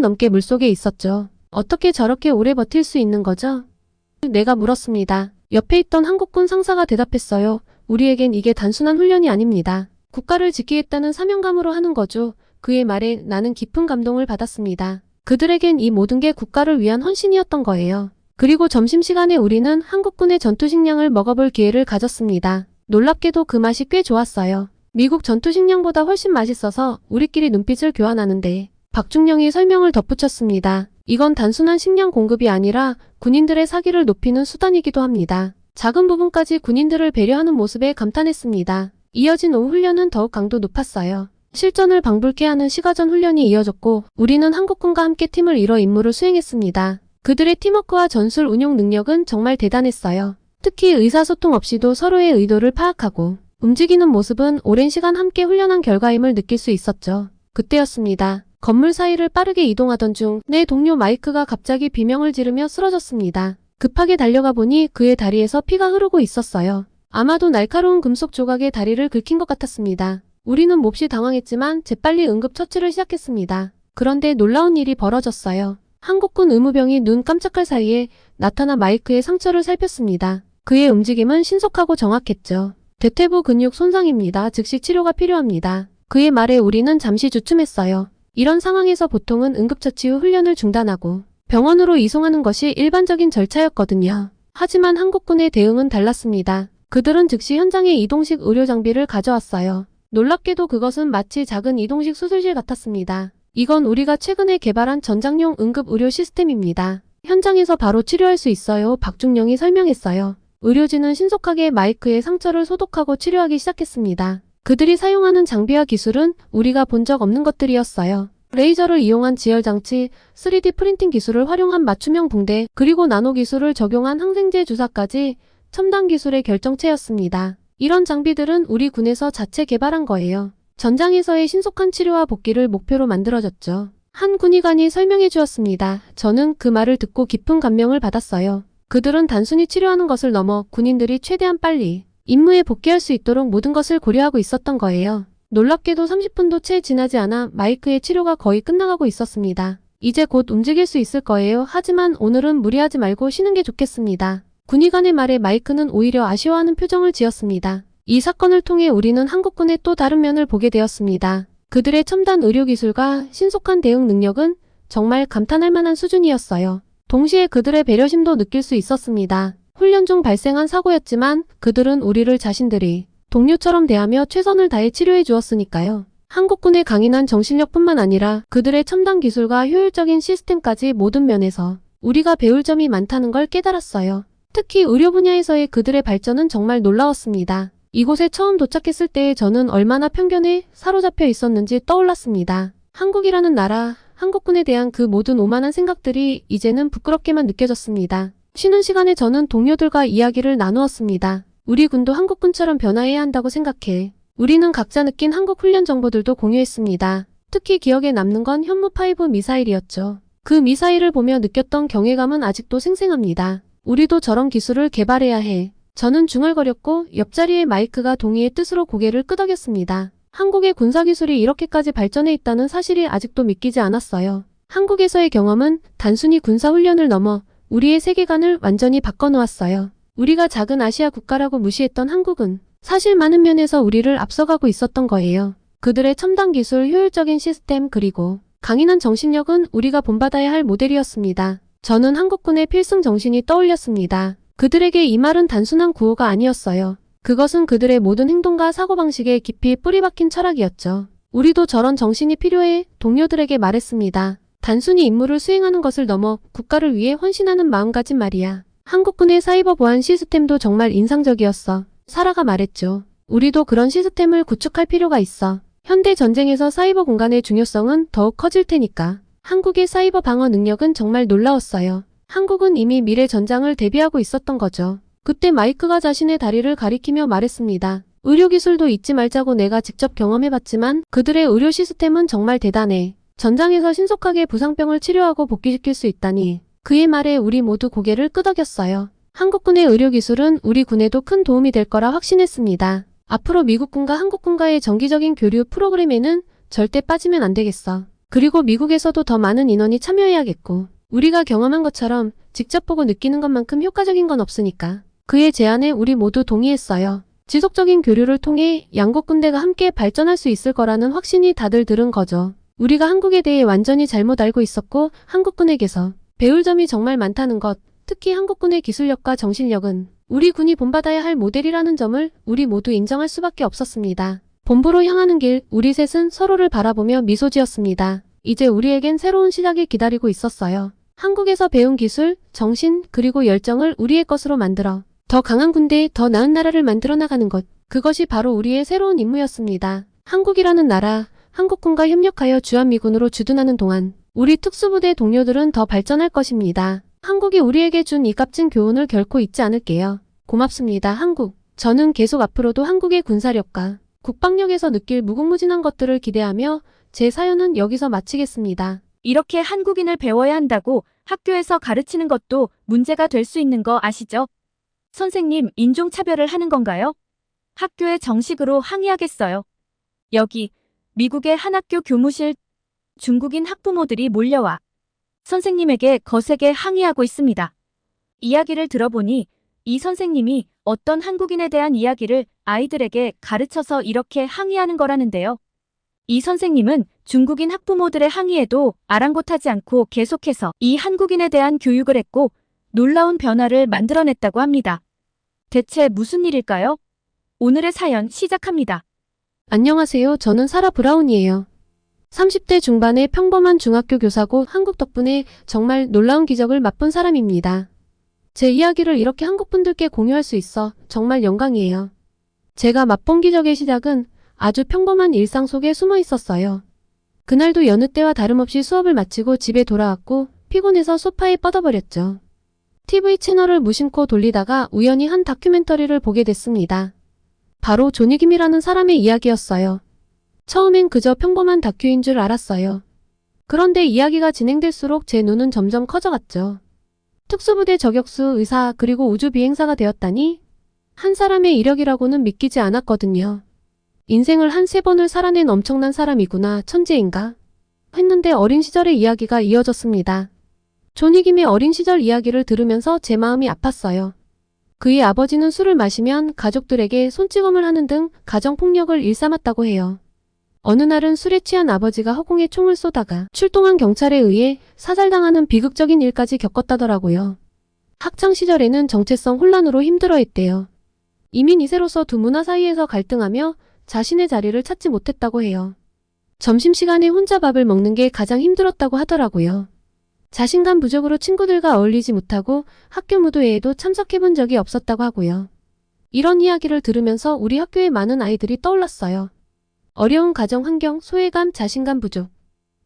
S2: 넘게 물속에 있었죠. 어떻게 저렇게 오래 버틸 수 있는 거죠? 내가 물었습니다. 옆에 있던 한국군 상사가 대답했어요. 우리에겐 이게 단순한 훈련이 아닙니다. 국가를 지키겠다는 사명감으로 하는 거죠. 그의 말에 나는 깊은 감동을 받았습니다. 그들에겐 이 모든 게 국가를 위한 헌신이었던 거예요. 그리고 점심시간에 우리는 한국군의 전투식량을 먹어볼 기회를 가졌습니다. 놀랍게도 그 맛이 꽤 좋았어요. 미국 전투식량보다 훨씬 맛있어서 우리끼리 눈빛을 교환하는데 박중령이 설명을 덧붙였습니다. 이건 단순한 식량 공급이 아니라 군인들의 사기를 높이는 수단이기도 합니다. 작은 부분까지 군인들을 배려하는 모습에 감탄했습니다. 이어진 오후 훈련은 더욱 강도 높았어요. 실전을 방불케 하는 시가전 훈련이 이어졌고 우리는 한국군과 함께 팀을 이뤄 임무를 수행했습니다. 그들의 팀워크와 전술 운용 능력은 정말 대단했어요. 특히 의사소통 없이도 서로의 의도를 파악하고 움직이는 모습은 오랜 시간 함께 훈련한 결과임을 느낄 수 있었죠. 그때였습니다. 건물 사이를 빠르게 이동하던 중 내 동료 마이크가 갑자기 비명을 지르며 쓰러졌습니다. 급하게 달려가 보니 그의 다리에서 피가 흐르고 있었어요. 아마도 날카로운 금속 조각에 다리를 긁힌 것 같았습니다. 우리는 몹시 당황했지만 재빨리 응급처치를 시작했습니다. 그런데 놀라운 일이 벌어졌어요. 한국군 의무병이 눈 깜짝할 사이에 나타나 마이크의 상처를 살폈습니다. 그의 움직임은 신속하고 정확했죠. 대퇴부 근육 손상입니다. 즉시 치료가 필요합니다. 그의 말에 우리는 잠시 주춤했어요. 이런 상황에서 보통은 응급처치 후 훈련을 중단하고 병원으로 이송하는 것이 일반적인 절차였거든요. 하지만 한국군의 대응은 달랐습니다. 그들은 즉시 현장에 이동식 의료 장비를 가져왔어요. 놀랍게도 그것은 마치 작은 이동식 수술실 같았습니다. 이건 우리가 최근에 개발한 전장용 응급의료 시스템입니다. 현장에서 바로 치료할 수 있어요. 박중령이 설명했어요. 의료진은 신속하게 마이크의 상처를 소독하고 치료하기 시작했습니다. 그들이 사용하는 장비와 기술은 우리가 본 적 없는 것들이었어요. 레이저를 이용한 지혈장치, 3D 프린팅 기술을 활용한 맞춤형 붕대, 그리고 나노 기술을 적용한 항생제 주사까지 첨단 기술의 결정체였습니다. 이런 장비들은 우리 군에서 자체 개발한 거예요. 전장에서의 신속한 치료와 복귀를 목표로 만들어졌죠. 한 군의관이 설명해 주었습니다. 저는 그 말을 듣고 깊은 감명을 받았어요. 그들은 단순히 치료하는 것을 넘어 군인들이 최대한 빨리 임무에 복귀할 수 있도록 모든 것을 고려하고 있었던 거예요. 놀랍게도 30분도 채 지나지 않아 마이크의 치료가 거의 끝나가고 있었습니다. 이제 곧 움직일 수 있을 거예요. 하지만 오늘은 무리하지 말고 쉬는 게 좋겠습니다. 군의관의 말에 마이크는 오히려 아쉬워하는 표정을 지었습니다. 이 사건을 통해 우리는 한국군의 또 다른 면을 보게 되었습니다. 그들의 첨단 의료기술과 신속한 대응 능력은 정말 감탄할 만한 수준이었어요. 동시에 그들의 배려심도 느낄 수 있었습니다. 훈련 중 발생한 사고였지만 그들은 우리를 자신들이 동료처럼 대하며 최선을 다해 치료해 주었으니까요. 한국군의 강인한 정신력뿐만 아니라 그들의 첨단 기술과 효율적인 시스템까지 모든 면에서 우리가 배울 점이 많다는 걸 깨달았어요. 특히 의료 분야에서의 그들의 발전은 정말 놀라웠습니다. 이곳에 처음 도착했을 때 저는 얼마나 편견에 사로잡혀 있었는지 떠올랐습니다. 한국이라는 나라, 한국군에 대한 그 모든 오만한 생각들이 이제는 부끄럽게만 느껴졌습니다. 쉬는 시간에 저는 동료들과 이야기를 나누었습니다. 우리 군도 한국군처럼 변화해야 한다고 생각해. 우리는 각자 느낀 한국 훈련 정보들도 공유했습니다. 특히 기억에 남는 건 현무5 미사일이었죠. 그 미사일을 보며 느꼈던 경외감은 아직도 생생합니다. 우리도 저런 기술을 개발해야 해. 저는 중얼거렸고 옆자리의 마이크가 동의의 뜻으로 고개를 끄덕였습니다. 한국의 군사기술이 이렇게까지 발전해 있다는 사실이 아직도 믿기지 않았어요. 한국에서의 경험은 단순히 군사훈련을 넘어 우리의 세계관을 완전히 바꿔놓았어요. 우리가 작은 아시아 국가라고 무시했던 한국은 사실 많은 면에서 우리를 앞서가고 있었던 거예요. 그들의 첨단 기술, 효율적인 시스템, 그리고 강인한 정신력은 우리가 본받아야 할 모델이었습니다. 저는 한국군의 필승 정신이 떠올렸습니다. 그들에게 이 말은 단순한 구호가 아니었어요. 그것은 그들의 모든 행동과 사고방식에 깊이 뿌리박힌 철학이었죠. 우리도 저런 정신이 필요해 동료들에게 말했습니다. 단순히 임무를 수행하는 것을 넘어 국가를 위해 헌신하는 마음가짐 말이야. 한국군의 사이버 보안 시스템도 정말 인상적이었어. 사라가 말했죠. 우리도 그런 시스템을 구축할 필요가 있어. 현대 전쟁에서 사이버 공간의 중요성은 더욱 커질 테니까. 한국의 사이버 방어 능력은 정말 놀라웠어요. 한국은 이미 미래 전장을 대비하고 있었던 거죠. 그때 마이크가 자신의 다리를 가리키며 말했습니다. 의료기술도 잊지 말자고. 내가 직접 경험해봤지만 그들의 의료 시스템은 정말 대단해. 전장에서 신속하게 부상병을 치료하고 복귀시킬 수 있다니. 그의 말에 우리 모두 고개를 끄덕였어요. 한국군의 의료기술은 우리 군에도 큰 도움이 될 거라 확신했습니다. 앞으로 미국군과 한국군과의 정기적인 교류 프로그램에는 절대 빠지면 안 되겠어. 그리고 미국에서도 더 많은 인원이 참여해야겠고 우리가 경험한 것처럼 직접 보고 느끼는 것만큼 효과적인 건 없으니까. 그의 제안에 우리 모두 동의했어요. 지속적인 교류를 통해 양국 군대가 함께 발전할 수 있을 거라는 확신이 다들 들은 거죠. 우리가 한국에 대해 완전히 잘못 알고 있었고 한국군에게서 배울 점이 정말 많다는 것, 특히 한국군의 기술력과 정신력은 우리 군이 본받아야 할 모델이라는 점을 우리 모두 인정할 수밖에 없었습니다. 본부로 향하는 길, 우리 셋은 서로를 바라보며 미소 지었습니다. 이제 우리에겐 새로운 시작이 기다리고 있었어요. 한국에서 배운 기술, 정신, 그리고 열정을 우리의 것으로 만들어 더 강한 군대, 더 나은 나라를 만들어 나가는 것. 그것이 바로 우리의 새로운 임무였습니다. 한국이라는 나라, 한국군과 협력하여 주한미군으로 주둔하는 동안 우리 특수부대 동료들은 더 발전할 것입니다. 한국이 우리에게 준 이 값진 교훈을 결코 잊지 않을게요. 고맙습니다, 한국. 저는 계속 앞으로도 한국의 군사력과 국방력에서 느낄 무궁무진한 것들을 기대하며 제 사연은 여기서 마치겠습니다.
S1: 이렇게 한국인을 배워야 한다고 학교에서 가르치는 것도 문제가 될 수 있는 거 아시죠? 선생님, 인종차별을 하는 건가요? 학교에 정식으로 항의하겠어요. 여기 미국의 한 학교 교무실 중국인 학부모들이 몰려와 선생님에게 거세게 항의하고 있습니다. 이야기를 들어보니 이 선생님이 어떤 한국인에 대한 이야기를 아이들에게 가르쳐서 이렇게 항의하는 거라는데요. 이 선생님은 중국인 학부모들의 항의에도 아랑곳하지 않고 계속해서 이 한국인에 대한 교육을 했고 놀라운 변화를 만들어냈다고 합니다. 대체 무슨 일일까요? 오늘의 사연 시작합니다.
S2: 안녕하세요. 저는 사라 브라운이에요. 30대 중반의 평범한 중학교 교사고 한국 덕분에 정말 놀라운 기적을 맛본 사람입니다. 제 이야기를 이렇게 한국분들께 공유할 수 있어 정말 영광이에요. 제가 맛본 기적의 시작은 아주 평범한 일상 속에 숨어 있었어요. 그날도 여느 때와 다름없이 수업을 마치고 집에 돌아왔고 피곤해서 소파에 뻗어버렸죠. TV 채널을 무심코 돌리다가 우연히 한 다큐멘터리를 보게 됐습니다. 바로 조니김이라는 사람의 이야기였어요. 처음엔 그저 평범한 다큐인 줄 알았어요. 그런데 이야기가 진행될수록 제 눈은 점점 커져갔죠. 특수부대 저격수, 의사, 그리고 우주비행사가 되었다니? 한 사람의 이력이라고는 믿기지 않았거든요. 인생을 한 3번을 살아낸 엄청난 사람이구나, 천재인가? 했는데 어린 시절의 이야기가 이어졌습니다. 조니김의 어린 시절 이야기를 들으면서 제 마음이 아팠어요. 그의 아버지는 술을 마시면 가족들에게 손찌검을 하는 등 가정폭력을 일삼았다고 해요. 어느 날은 술에 취한 아버지가 허공에 총을 쏘다가 출동한 경찰에 의해 사살당하는 비극적인 일까지 겪었다더라고요. 학창시절에는 정체성 혼란으로 힘들어했대요. 이민 2세로서 두 문화 사이에서 갈등하며 자신의 자리를 찾지 못했다고 해요. 점심시간에 혼자 밥을 먹는 게 가장 힘들었다고 하더라고요. 자신감 부족으로 친구들과 어울리지 못하고 학교 무도회에도 참석해본 적이 없었다고 하고요. 이런 이야기를 들으면서 우리 학교의 많은 아이들이 떠올랐어요. 어려운 가정 환경, 소외감, 자신감 부족.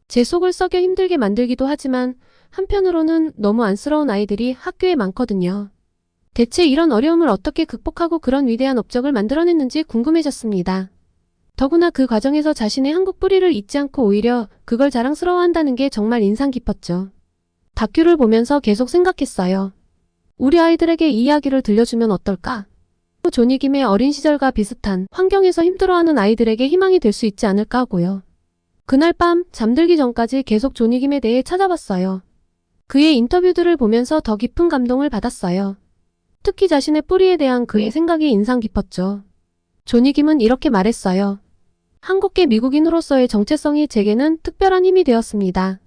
S2: 제 속을 썩여 힘들게 만들기도 하지만 한편으로는 너무 안쓰러운 아이들이 학교에 많거든요. 대체 이런 어려움을 어떻게 극복하고 그런 위대한 업적을 만들어냈는지 궁금해졌습니다. 더구나 그 과정에서 자신의 한국 뿌리를 잊지 않고 오히려 그걸 자랑스러워한다는 게 정말 인상 깊었죠. 다큐를 보면서 계속 생각했어요. 우리 아이들에게 이 이야기를 들려주면 어떨까? 조니김의 어린 시절과 비슷한 환경에서 힘들어하는 아이들에게 희망이 될 수 있지 않을까 하고요. 그날 밤 잠들기 전까지 계속 조니김에 대해 찾아봤어요. 그의 인터뷰들을 보면서 더 깊은 감동을 받았어요. 특히 자신의 뿌리에 대한 그의 생각이 인상 깊었죠. 조니김은 이렇게 말했어요. 한국계 미국인으로서의 정체성이 제게는 특별한 힘이 되었습니다.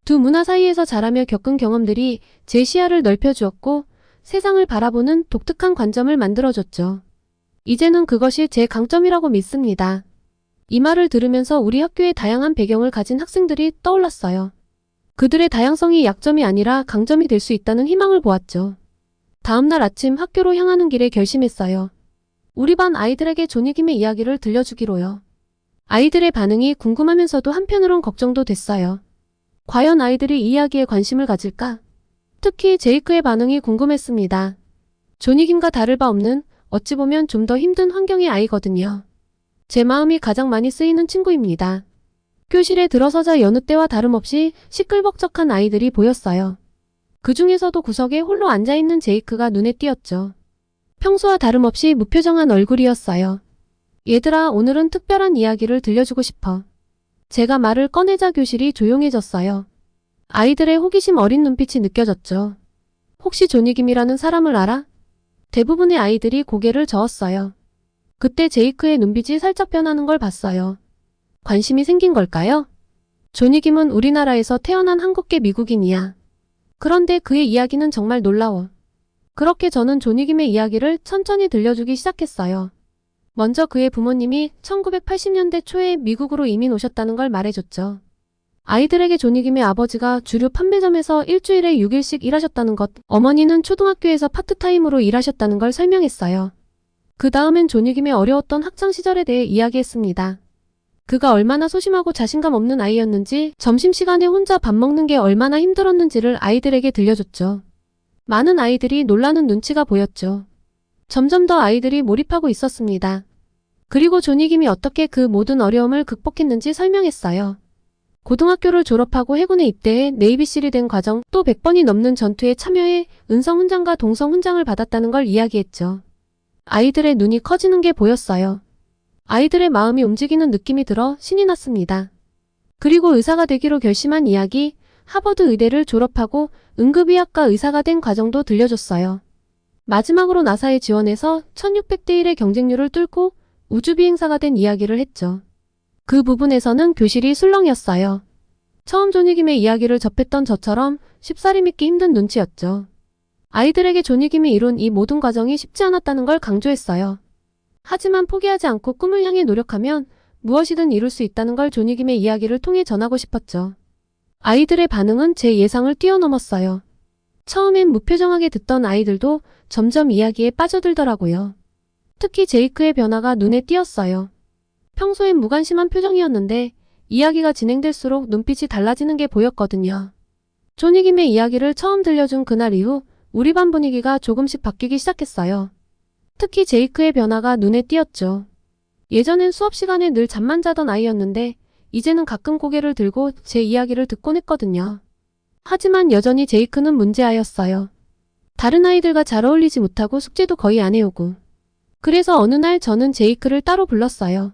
S2: 두 문화 사이에서 자라며 겪은 경험들이 제 시야를 넓혀주었고 세상을 바라보는 독특한 관점을 만들어줬죠. 이제는 그것이 제 강점이라고 믿습니다. 이 말을 들으면서 우리 학교의 다양한 배경을 가진 학생들이 떠올랐어요. 그들의 다양성이 약점이 아니라 강점이 될 수 있다는 희망을 보았죠. 다음날 아침 학교로 향하는 길에 결심했어요. 우리 반 아이들에게 조니김의 이야기를 들려주기로요. 아이들의 반응이 궁금하면서도 한편으론 걱정도 됐어요. 과연 아이들이 이 이야기에 관심을 가질까? 특히 제이크의 반응이 궁금했습니다. 조니김과 다를 바 없는 어찌 보면 좀 더 힘든 환경의 아이거든요. 제 마음이 가장 많이 쓰이는 친구입니다. 교실에 들어서자 여느 때와 다름없이 시끌벅적한 아이들이 보였어요. 그 중에서도 구석에 홀로 앉아있는 제이크가 눈에 띄었죠. 평소와 다름없이 무표정한 얼굴이었어요. 얘들아, 오늘은 특별한 이야기를 들려주고 싶어. 제가 말을 꺼내자 교실이 조용해졌어요. 아이들의 호기심 어린 눈빛이 느껴졌죠. 혹시 조니김이라는 사람을 알아? 대부분의 아이들이 고개를 저었어요. 그때 제이크의 눈빛이 살짝 변하는 걸 봤어요. 관심이 생긴 걸까요? 조니김은 우리나라에서 태어난 한국계 미국인이야. 그런데 그의 이야기는 정말 놀라워. 그렇게 저는 조니김의 이야기를 천천히 들려주기 시작했어요. 먼저 그의 부모님이 1980년대 초에 미국으로 이민 오셨다는 걸 말해줬죠. 아이들에게 조니김의 아버지가 주류 판매점에서 일주일에 6일씩 일하셨다는 것, 어머니는 초등학교에서 파트타임으로 일하셨다는 걸 설명했어요. 그 다음엔 조니김의 어려웠던 학창시절에 대해 이야기했습니다. 그가 얼마나 소심하고 자신감 없는 아이였는지, 점심시간에 혼자 밥 먹는 게 얼마나 힘들었는지를 아이들에게 들려줬죠. 많은 아이들이 놀라는 눈치가 보였죠. 점점 더 아이들이 몰입하고 있었습니다. 그리고 조니김이 어떻게 그 모든 어려움을 극복했는지 설명했어요. 고등학교를 졸업하고 해군에 입대해 네이비실이 된 과정, 또 100번이 넘는 전투에 참여해 은성 훈장과 동성 훈장을 받았다는 걸 이야기했죠. 아이들의 눈이 커지는 게 보였어요. 아이들의 마음이 움직이는 느낌이 들어 신이 났습니다. 그리고 의사가 되기로 결심한 이야기, 하버드 의대를 졸업하고 응급의학과 의사가 된 과정도 들려줬어요. 마지막으로 나사에 지원해서 1600대 1의 경쟁률을 뚫고 우주비행사가 된 이야기를 했죠. 그 부분에서는 교실이 술렁이었어요. 처음 조니김의 이야기를 접했던 저처럼 쉽사리 믿기 힘든 눈치였죠. 아이들에게 조니김이 이룬 이 모든 과정이 쉽지 않았다는 걸 강조했어요. 하지만 포기하지 않고 꿈을 향해 노력하면 무엇이든 이룰 수 있다는 걸 조니김의 이야기를 통해 전하고 싶었죠. 아이들의 반응은 제 예상을 뛰어넘었어요. 처음엔 무표정하게 듣던 아이들도 점점 이야기에 빠져들더라고요. 특히 제이크의 변화가 눈에 띄었어요. 평소엔 무관심한 표정이었는데 이야기가 진행될수록 눈빛이 달라지는 게 보였거든요. 조니김의 이야기를 처음 들려준 그날 이후 우리 반 분위기가 조금씩 바뀌기 시작했어요. 특히 제이크의 변화가 눈에 띄었죠. 예전엔 수업 시간에 늘 잠만 자던 아이였는데 이제는 가끔 고개를 들고 제 이야기를 듣곤 했거든요. 하지만 여전히 제이크는 문제아였어요. 다른 아이들과 잘 어울리지 못하고 숙제도 거의 안 해오고. 그래서 어느 날 저는 제이크를 따로 불렀어요.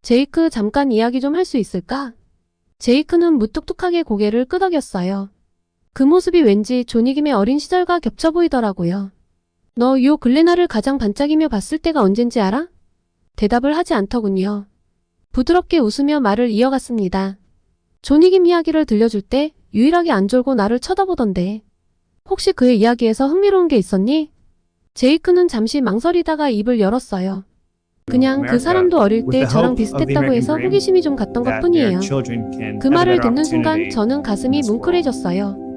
S2: 제이크, 잠깐 이야기 좀 할 수 있을까? 제이크는 무뚝뚝하게 고개를 끄덕였어요. 그 모습이 왠지 조니김의 어린 시절과 겹쳐 보이더라고요. 너 요 근래 나를 가장 반짝이며 봤을 때가 언젠지 알아? 대답을 하지 않더군요. 부드럽게 웃으며 말을 이어갔습니다. 조니김 이야기를 들려줄 때 유일하게 안 졸고 나를 쳐다보던데. 혹시 그의 이야기에서 흥미로운 게 있었니? 제이크는 잠시 망설이다가 입을 열었어요. 그냥 그 사람도 어릴 때 저랑 비슷했다고 해서 호기심이 좀 갔던 것 뿐이에요. 그 말을 듣는 순간 저는 가슴이 뭉클해졌어요.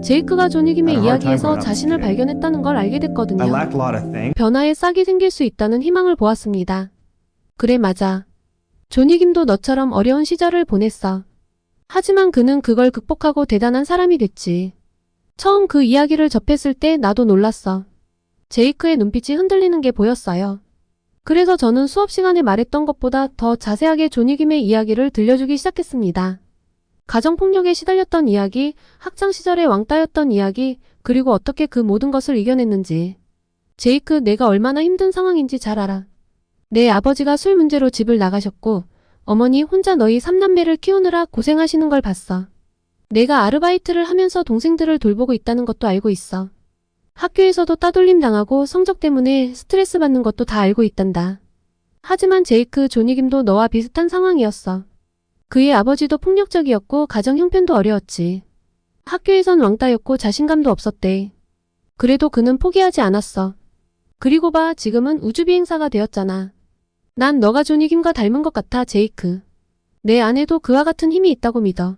S2: 제이크가 조니김의 이야기에서 자신을 발견했다는 걸 알게 됐거든요. 변화에 싹이 생길 수 있다는 희망을 보았습니다. 그래, 맞아. 조니김도 너처럼 어려운 시절을 보냈어. 하지만 그는 그걸 극복하고 대단한 사람이 됐지. 처음 그 이야기를 접했을 때 나도 놀랐어. 제이크의 눈빛이 흔들리는 게 보였어요. 그래서 저는 수업 시간에 말했던 것보다 더 자세하게 조니김의 이야기를 들려주기 시작했습니다. 가정폭력에 시달렸던 이야기, 학창시절에 왕따였던 이야기, 그리고 어떻게 그 모든 것을 이겨냈는지. 제이크, 내가 얼마나 힘든 상황인지 잘 알아. 내 아버지가 술 문제로 집을 나가셨고 어머니 혼자 너희 3남매를 키우느라 고생하시는 걸 봤어. 내가 아르바이트를 하면서 동생들을 돌보고 있다는 것도 알고 있어. 학교에서도 따돌림 당하고 성적 때문에 스트레스 받는 것도 다 알고 있단다. 하지만 제이크, 조니김도 너와 비슷한 상황이었어. 그의 아버지도 폭력적이었고 가정 형편도 어려웠지. 학교에선 왕따였고 자신감도 없었대. 그래도 그는 포기하지 않았어. 그리고 봐, 지금은 우주비행사가 되었잖아. 난 너가 조니김과 닮은 것 같아, 제이크. 내 안에도 그와 같은 힘이 있다고 믿어.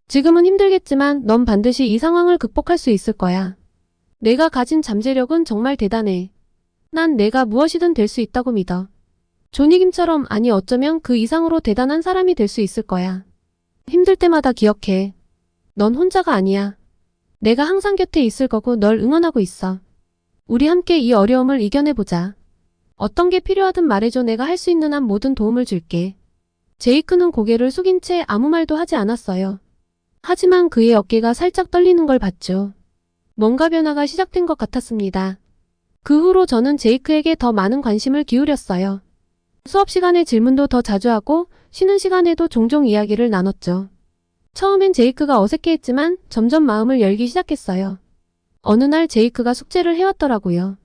S2: 지금은 힘들겠지만 넌 반드시 이 상황을 극복할 수 있을 거야. 내가 가진 잠재력은 정말 대단해. 난 내가 무엇이든 될 수 있다고 믿어. 조니김처럼, 아니 어쩌면 그 이상으로 대단한 사람이 될 수 있을 거야. 힘들 때마다 기억해. 넌 혼자가 아니야. 내가 항상 곁에 있을 거고 널 응원하고 있어. 우리 함께 이 어려움을 이겨내보자. 어떤 게 필요하든 말해줘. 내가 할 수 있는 한 모든 도움을 줄게. 제이크는 고개를 숙인 채 아무 말도 하지 않았어요. 하지만 그의 어깨가 살짝 떨리는 걸 봤죠. 뭔가 변화가 시작된 것 같았습니다. 그 후로 저는 제이크에게 더 많은 관심을 기울였어요. 수업 시간에 질문도 더 자주 하고 쉬는 시간에도 종종 이야기를 나눴죠. 처음엔 제이크가 어색해했지만 점점 마음을 열기 시작했어요. 어느 날 제이크가 숙제를 해왔더라고요.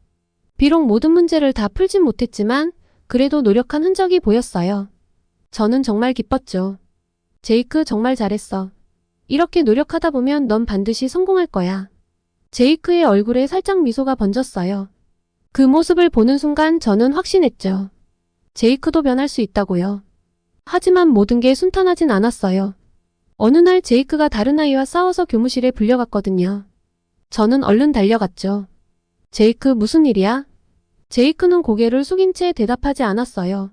S2: 비록 모든 문제를 다 풀진 못했지만 그래도 노력한 흔적이 보였어요. 저는 정말 기뻤죠. 제이크 정말 잘했어. 이렇게 노력하다 보면 넌 반드시 성공할 거야. 제이크의 얼굴에 살짝 미소가 번졌어요. 그 모습을 보는 순간 저는 확신했죠. 제이크도 변할 수 있다고요. 하지만 모든 게 순탄하진 않았어요. 어느 날 제이크가 다른 아이와 싸워서 교무실에 불려갔거든요. 저는 얼른 달려갔죠. 제이크 무슨 일이야? 제이크는 고개를 숙인 채 대답하지 않았어요.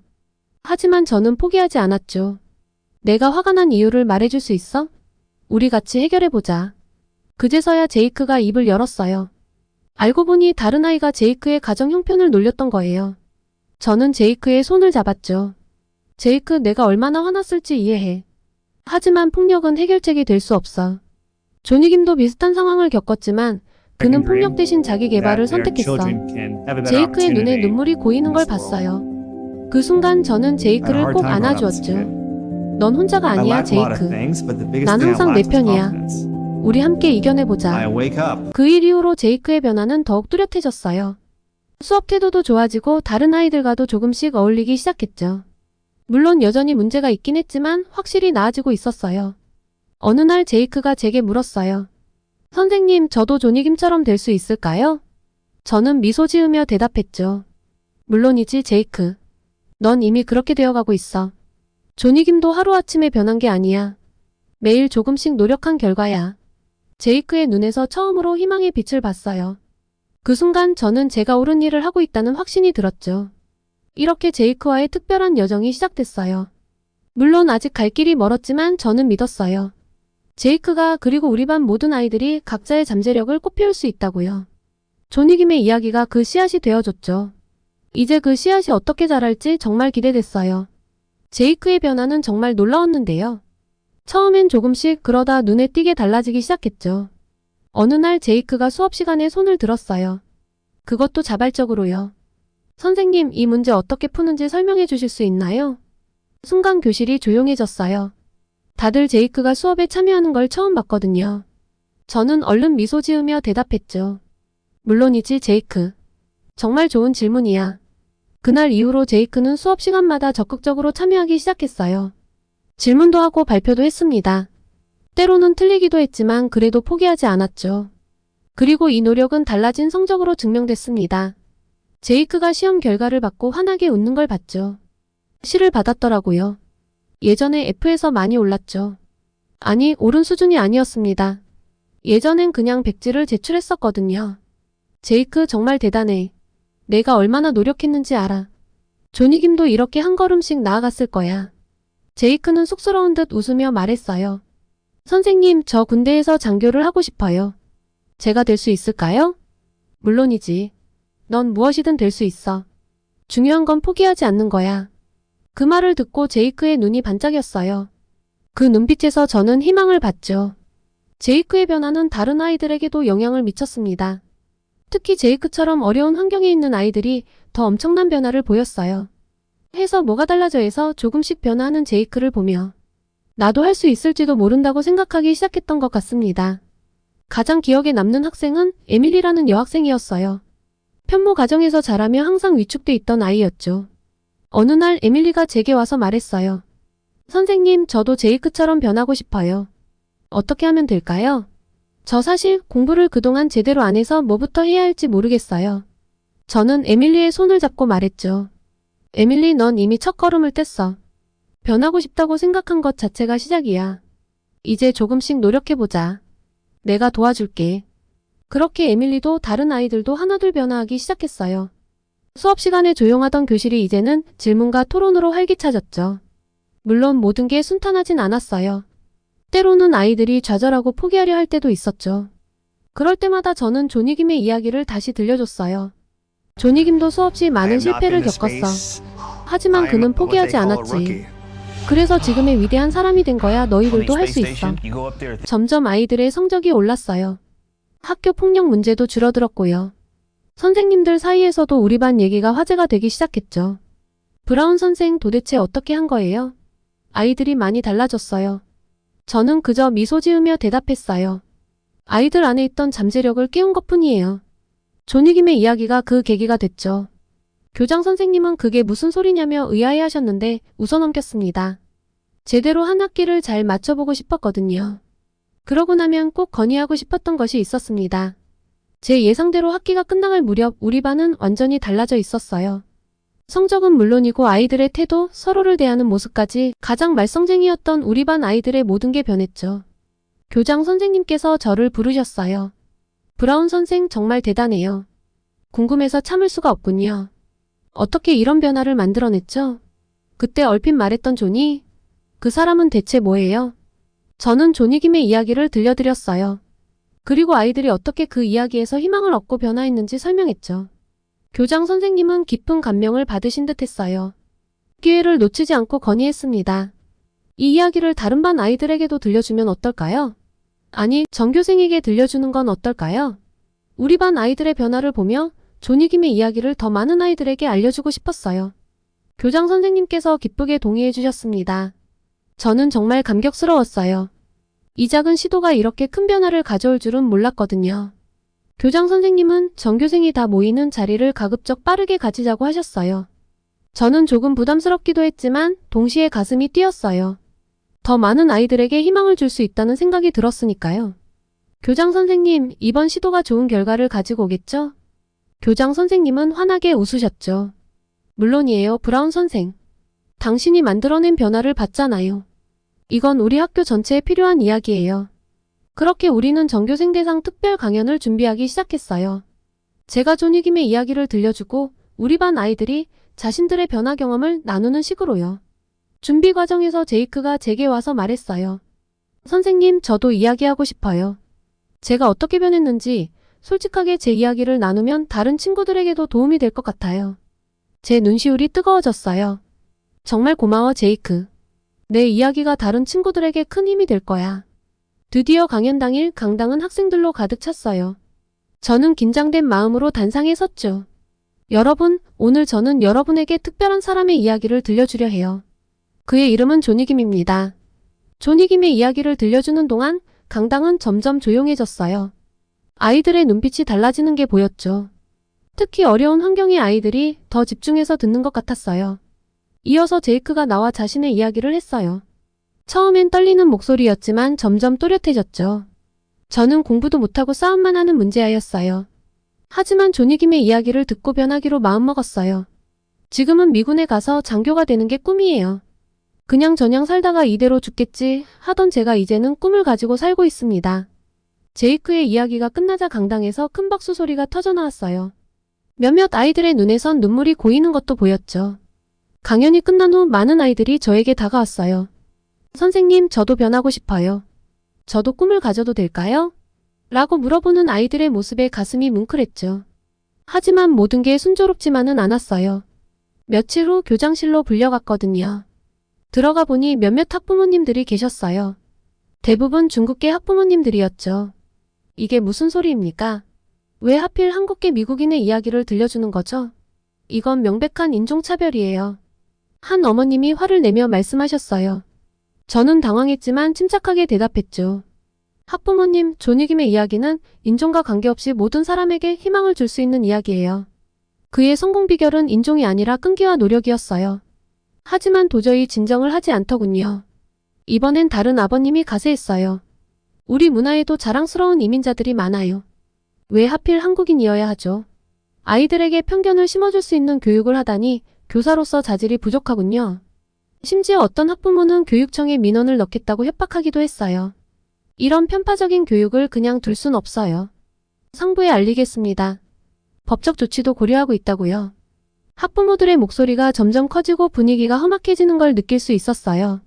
S2: 하지만 저는 포기하지 않았죠. 내가 화가 난 이유를 말해줄 수 있어? 우리 같이 해결해보자. 그제서야 제이크가 입을 열었어요. 알고 보니 다른 아이가 제이크의 가정 형편을 놀렸던 거예요. 저는 제이크의 손을 잡았죠. 제이크, 내가 얼마나 화났을지 이해해. 하지만 폭력은 해결책이 될 수 없어. 조니김도 비슷한 상황을 겪었지만 그는 폭력 대신 자기 개발을 선택했어. 제이크의 눈에 눈물이 고이는 걸 봤어요. 그 순간 저는 제이크를 꼭 안아주었죠. 넌 혼자가 아니야, 제이크. 난 항상 내 편이야. 우리 함께 이겨내보자. 그 일 이후로 제이크의 변화는 더욱 뚜렷해졌어요. 수업 태도도 좋아지고 다른 아이들과도 조금씩 어울리기 시작했죠. 물론 여전히 문제가 있긴 했지만 확실히 나아지고 있었어요. 어느 날 제이크가 제게 물었어요. 선생님, 저도 조니김처럼 될 수 있을까요? 저는 미소 지으며 대답했죠. 물론이지, 제이크. 넌 이미 그렇게 되어가고 있어. 조니김도 하루아침에 변한 게 아니야. 매일 조금씩 노력한 결과야. 제이크의 눈에서 처음으로 희망의 빛을 봤어요. 그 순간 저는 제가 옳은 일을 하고 있다는 확신이 들었죠. 이렇게 제이크와의 특별한 여정이 시작됐어요. 물론 아직 갈 길이 멀었지만 저는 믿었어요. 제이크가 그리고 우리 반 모든 아이들이 각자의 잠재력을 꽃피울 수 있다고요. 조니김의 이야기가 그 씨앗이 되어줬죠. 이제 그 씨앗이 어떻게 자랄지 정말 기대됐어요. 제이크의 변화는 정말 놀라웠는데요. 처음엔 조금씩 그러다 눈에 띄게 달라지기 시작했죠. 어느 날 제이크가 수업 시간에 손을 들었어요. 그것도 자발적으로요. 선생님, 이 문제 어떻게 푸는지 설명해 주실 수 있나요? 순간 교실이 조용해졌어요. 다들 제이크가 수업에 참여하는 걸 처음 봤거든요. 저는 얼른 미소 지으며 대답했죠. 물론이지, 제이크. 정말 좋은 질문이야. 그날 이후로 제이크는 수업 시간마다 적극적으로 참여하기 시작했어요. 질문도 하고 발표도 했습니다. 때로는 틀리기도 했지만 그래도 포기하지 않았죠. 그리고 이 노력은 달라진 성적으로 증명됐습니다. 제이크가 시험 결과를 받고 환하게 웃는 걸 봤죠. C를 받았더라고요. 예전에 F에서 많이 올랐죠. 아니, 옳은 수준이 아니었습니다. 예전엔 그냥 백지를 제출했었거든요. 제이크 정말 대단해. 내가 얼마나 노력했는지 알아. 조니김도 이렇게 한 걸음씩 나아갔을 거야. 제이크는 쑥스러운 듯 웃으며 말했어요. 선생님, 저 군대에서 장교를 하고 싶어요. 제가 될 수 있을까요? 물론이지. 넌 무엇이든 될 수 있어. 중요한 건 포기하지 않는 거야. 그 말을 듣고 제이크의 눈이 반짝였어요. 그 눈빛에서 저는 희망을 봤죠. 제이크의 변화는 다른 아이들에게도 영향을 미쳤습니다. 특히 제이크처럼 어려운 환경에 있는 아이들이 더 엄청난 변화를 보였어요. 해서 뭐가 달라져 해서 조금씩 변화하는 제이크를 보며 나도 할 수 있을지도 모른다고 생각하기 시작했던 것 같습니다. 가장 기억에 남는 학생은 에밀리라는 여학생이었어요. 편모 가정에서 자라며 항상 위축돼 있던 아이였죠. 어느 날 에밀리가 제게 와서 말했어요. 선생님, 저도 제이크처럼 변하고 싶어요. 어떻게 하면 될까요? 저 사실 공부를 그동안 제대로 안 해서 뭐부터 해야 할지 모르겠어요. 저는 에밀리의 손을 잡고 말했죠. 에밀리, 넌 이미 첫걸음을 뗐어. 변하고 싶다고 생각한 것 자체가 시작이야. 이제 조금씩 노력해보자. 내가 도와줄게. 그렇게 에밀리도 다른 아이들도 하나둘 변화하기 시작했어요. 수업 시간에 조용하던 교실이 이제는 질문과 토론으로 활기차졌죠. 물론 모든 게 순탄하진 않았어요. 때로는 아이들이 좌절하고 포기하려 할 때도 있었죠. 그럴 때마다 저는 조니김의 이야기를 다시 들려줬어요. 조니김도 수없이 많은 실패를 겪었어. 하지만 그는 포기하지 않았지. 그래서 지금의 위대한 사람이 된 거야. 너희들도 할 수 있어. 점점 아이들의 성적이 올랐어요. 학교 폭력 문제도 줄어들었고요. 선생님들 사이에서도 우리 반 얘기가 화제가 되기 시작했죠. 브라운 선생 도대체 어떻게 한 거예요? 아이들이 많이 달라졌어요. 저는 그저 미소 지으며 대답했어요. 아이들 안에 있던 잠재력을 깨운 것뿐이에요. 존익임의 이야기가 그 계기가 됐죠. 교장 선생님은 그게 무슨 소리냐며 의아해하셨는데 웃어넘겼습니다. 제대로 한 학기를 잘 맞춰보고 싶었거든요. 그러고 나면 꼭 건의하고 싶었던 것이 있었습니다. 제 예상대로 학기가 끝나갈 무렵 우리 반은 완전히 달라져 있었어요. 성적은 물론이고 아이들의 태도, 서로를 대하는 모습까지 가장 말썽쟁이였던 우리 반 아이들의 모든 게 변했죠. 교장 선생님께서 저를 부르셨어요. 브라운 선생 정말 대단해요. 궁금해서 참을 수가 없군요. 어떻게 이런 변화를 만들어냈죠? 그때 얼핏 말했던 존이, 그 사람은 대체 뭐예요? 저는 존익임의 이야기를 들려드렸어요. 그리고 아이들이 어떻게 그 이야기에서 희망을 얻고 변화했는지 설명했죠. 교장 선생님은 깊은 감명을 받으신 듯 했어요. 기회를 놓치지 않고 건의했습니다. 이 이야기를 다른 반 아이들에게도 들려주면 어떨까요? 아니, 전교생에게 들려주는 건 어떨까요? 우리 반 아이들의 변화를 보며 존익임의 이야기를 더 많은 아이들에게 알려주고 싶었어요. 교장 선생님께서 기쁘게 동의해 주셨습니다. 저는 정말 감격스러웠어요. 이 작은 시도가 이렇게 큰 변화를 가져올 줄은 몰랐거든요. 교장 선생님은 전교생이 다 모이는 자리를 가급적 빠르게 가지자고 하셨어요. 저는 조금 부담스럽기도 했지만 동시에 가슴이 뛰었어요. 더 많은 아이들에게 희망을 줄 수 있다는 생각이 들었으니까요. 교장 선생님, 이번 시도가 좋은 결과를 가지고 오겠죠? 교장 선생님은 환하게 웃으셨죠. 물론이에요, 브라운 선생. 당신이 만들어낸 변화를 봤잖아요. 이건 우리 학교 전체에 필요한 이야기예요. 그렇게 우리는 전교생 대상 특별 강연을 준비하기 시작했어요. 제가 존익임의 이야기를 들려주고 우리 반 아이들이 자신들의 변화 경험을 나누는 식으로요. 준비 과정에서 제이크가 제게 와서 말했어요. 선생님, 저도 이야기하고 싶어요. 제가 어떻게 변했는지 솔직하게 제 이야기를 나누면 다른 친구들에게도 도움이 될 것 같아요. 제 눈시울이 뜨거워졌어요. 정말 고마워, 제이크. 내 이야기가 다른 친구들에게 큰 힘이 될 거야. 드디어 강연 당일 강당은 학생들로 가득 찼어요. 저는 긴장된 마음으로 단상에 섰죠. 여러분, 오늘 저는 여러분에게 특별한 사람의 이야기를 들려주려 해요. 그의 이름은 존익임입니다. 존익임의 이야기를 들려주는 동안 강당은 점점 조용해졌어요. 아이들의 눈빛이 달라지는 게 보였죠. 특히 어려운 환경의 아이들이 더 집중해서 듣는 것 같았어요. 이어서 제이크가 나와 자신의 이야기를 했어요. 처음엔 떨리는 목소리였지만 점점 또렷해졌죠. 저는 공부도 못하고 싸움만 하는 문제아였어요. 하지만 존익임의 이야기를 듣고 변하기로 마음먹었어요. 지금은 미군에 가서 장교가 되는 게 꿈이에요. 그냥저냥 살다가 이대로 죽겠지 하던 제가 이제는 꿈을 가지고 살고 있습니다. 제이크의 이야기가 끝나자 강당에서 큰 박수 소리가 터져나왔어요. 몇몇 아이들의 눈에선 눈물이 고이는 것도 보였죠. 강연이 끝난 후 많은 아이들이 저에게 다가왔어요. 선생님, 저도 변하고 싶어요. 저도 꿈을 가져도 될까요? 라고 물어보는 아이들의 모습에 가슴이 뭉클했죠. 하지만 모든 게 순조롭지만은 않았어요. 며칠 후 교장실로 불려갔거든요. 들어가 보니 몇몇 학부모님들이 계셨어요. 대부분 중국계 학부모님들이었죠. 이게 무슨 소리입니까? 왜 하필 한국계 미국인의 이야기를 들려주는 거죠? 이건 명백한 인종차별이에요. 한 어머님이 화를 내며 말씀하셨어요. 저는 당황했지만 침착하게 대답했죠. 학부모님, 존익임의 이야기는 인종과 관계없이 모든 사람에게 희망을 줄 수 있는 이야기예요. 그의 성공 비결은 인종이 아니라 끈기와 노력이었어요. 하지만 도저히 진정을 하지 않더군요. 이번엔 다른 아버님이 가세했어요. 우리 문화에도 자랑스러운 이민자들이 많아요. 왜 하필 한국인이어야 하죠? 아이들에게 편견을 심어줄 수 있는 교육을 하다니 교사로서 자질이 부족하군요. 심지어 어떤 학부모는 교육청에 민원을 넣겠다고 협박하기도 했어요. 이런 편파적인 교육을 그냥 둘 순 없어요. 상부에 알리겠습니다. 법적 조치도 고려하고 있다고요. 학부모들의 목소리가 점점 커지고 분위기가 험악해지는 걸 느낄 수 있었어요.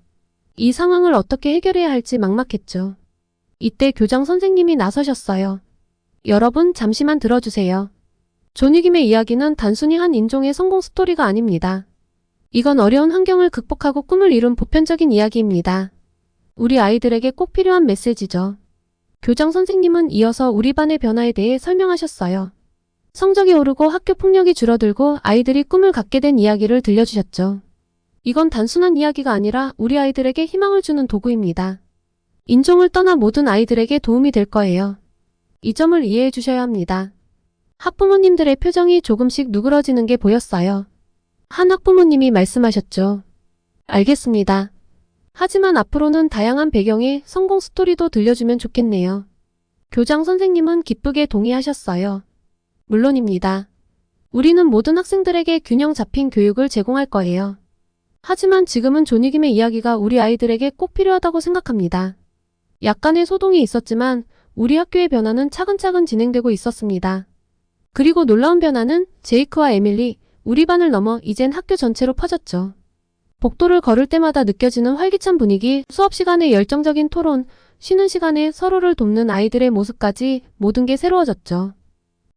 S2: 이 상황을 어떻게 해결해야 할지 막막했죠. 이때 교장 선생님이 나서셨어요. 여러분, 잠시만 들어주세요. 존익임의 이야기는 단순히 한 인종의 성공 스토리가 아닙니다. 이건 어려운 환경을 극복하고 꿈을 이룬 보편적인 이야기입니다. 우리 아이들에게 꼭 필요한 메시지죠. 교장 선생님은 이어서 우리 반의 변화에 대해 설명하셨어요. 성적이 오르고 학교 폭력이 줄어들고 아이들이 꿈을 갖게 된 이야기를 들려주셨죠. 이건 단순한 이야기가 아니라 우리 아이들에게 희망을 주는 도구입니다. 인종을 떠나 모든 아이들에게 도움이 될 거예요. 이 점을 이해해 주셔야 합니다. 학부모님들의 표정이 조금씩 누그러지는 게 보였어요. 한 학부모님이 말씀하셨죠. 알겠습니다. 하지만 앞으로는 다양한 배경의 성공 스토리도 들려주면 좋겠네요. 교장 선생님은 기쁘게 동의하셨어요. 물론입니다. 우리는 모든 학생들에게 균형 잡힌 교육을 제공할 거예요. 하지만 지금은 존이김의 이야기가 우리 아이들에게 꼭 필요하다고 생각합니다. 약간의 소동이 있었지만 우리 학교의 변화는 차근차근 진행되고 있었습니다. 그리고 놀라운 변화는 제이크와 에밀리, 우리 반을 넘어 이젠 학교 전체로 퍼졌죠. 복도를 걸을 때마다 느껴지는 활기찬 분위기, 수업 시간의 열정적인 토론, 쉬는 시간에 서로를 돕는 아이들의 모습까지 모든 게 새로워졌죠.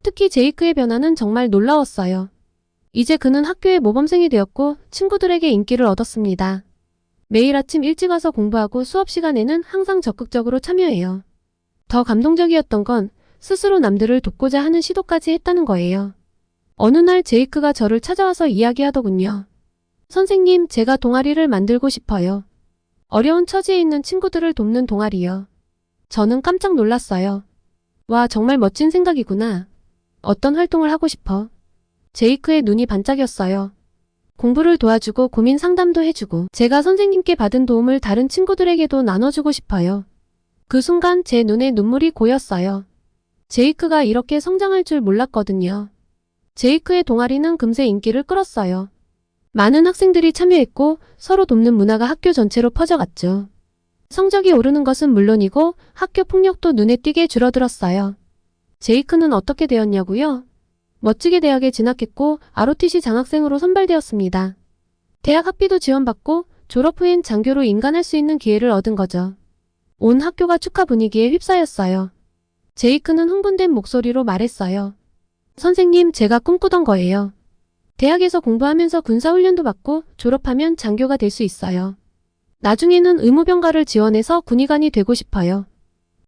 S2: 특히 제이크의 변화는 정말 놀라웠어요. 이제 그는 학교의 모범생이 되었고 친구들에게 인기를 얻었습니다. 매일 아침 일찍 와서 공부하고 수업 시간에는 항상 적극적으로 참여해요. 더 감동적이었던 건 스스로 남들을 돕고자 하는 시도까지 했다는 거예요. 어느 날 제이크가 저를 찾아와서 이야기하더군요. 선생님, 제가 동아리를 만들고 싶어요. 어려운 처지에 있는 친구들을 돕는 동아리요. 저는 깜짝 놀랐어요. 와, 정말 멋진 생각이구나. 어떤 활동을 하고 싶어? 제이크의 눈이 반짝였어요. 공부를 도와주고 고민 상담도 해주고 제가 선생님께 받은 도움을 다른 친구들에게도 나눠주고 싶어요. 그 순간 제 눈에 눈물이 고였어요. 제이크가 이렇게 성장할 줄 몰랐거든요. 제이크의 동아리는 금세 인기를 끌었어요. 많은 학생들이 참여했고 서로 돕는 문화가 학교 전체로 퍼져갔죠. 성적이 오르는 것은 물론이고 학교 폭력도 눈에 띄게 줄어들었어요. 제이크는 어떻게 되었냐고요? 멋지게 대학에 진학했고 ROTC 장학생으로 선발되었습니다. 대학 학비도 지원받고 졸업 후엔 장교로 임관할 수 있는 기회를 얻은 거죠. 온 학교가 축하 분위기에 휩싸였어요. 제이크는 흥분된 목소리로 말했어요. 선생님, 제가 꿈꾸던 거예요. 대학에서 공부하면서 군사훈련도 받고 졸업하면 장교가 될 수 있어요. 나중에는 의무병가를 지원해서 군의관이 되고 싶어요.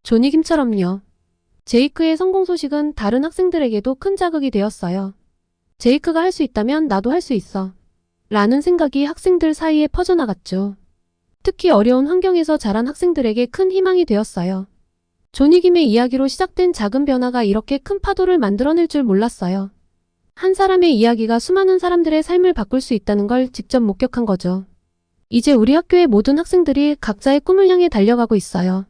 S2: 존이김처럼요. 제이크의 성공 소식은 다른 학생들에게도 큰 자극이 되었어요. 제이크가 할 수 있다면 나도 할 수 있어. 라는 생각이 학생들 사이에 퍼져나갔죠. 특히 어려운 환경에서 자란 학생들에게 큰 희망이 되었어요. 존이김의 이야기로 시작된 작은 변화가 이렇게 큰 파도를 만들어낼 줄 몰랐어요. 한 사람의 이야기가 수많은 사람들의 삶을 바꿀 수 있다는 걸 직접 목격한 거죠. 이제 우리 학교의 모든 학생들이 각자의 꿈을 향해 달려가고 있어요.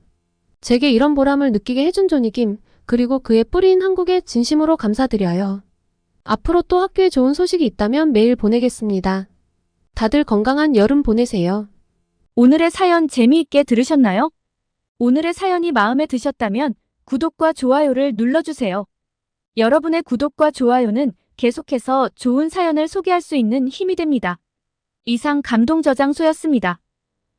S2: 제게 이런 보람을 느끼게 해준 존이김, 그리고 그의 뿌리인 한국에 진심으로 감사드려요. 앞으로 또 학교에 좋은 소식이 있다면 메일 보내겠습니다. 다들 건강한 여름 보내세요.
S1: 오늘의 사연 재미있게 들으셨나요? 오늘의 사연이 마음에 드셨다면 구독과 좋아요를 눌러주세요. 여러분의 구독과 좋아요는 계속해서 좋은 사연을 소개할 수 있는 힘이 됩니다. 이상 감동저장소였습니다.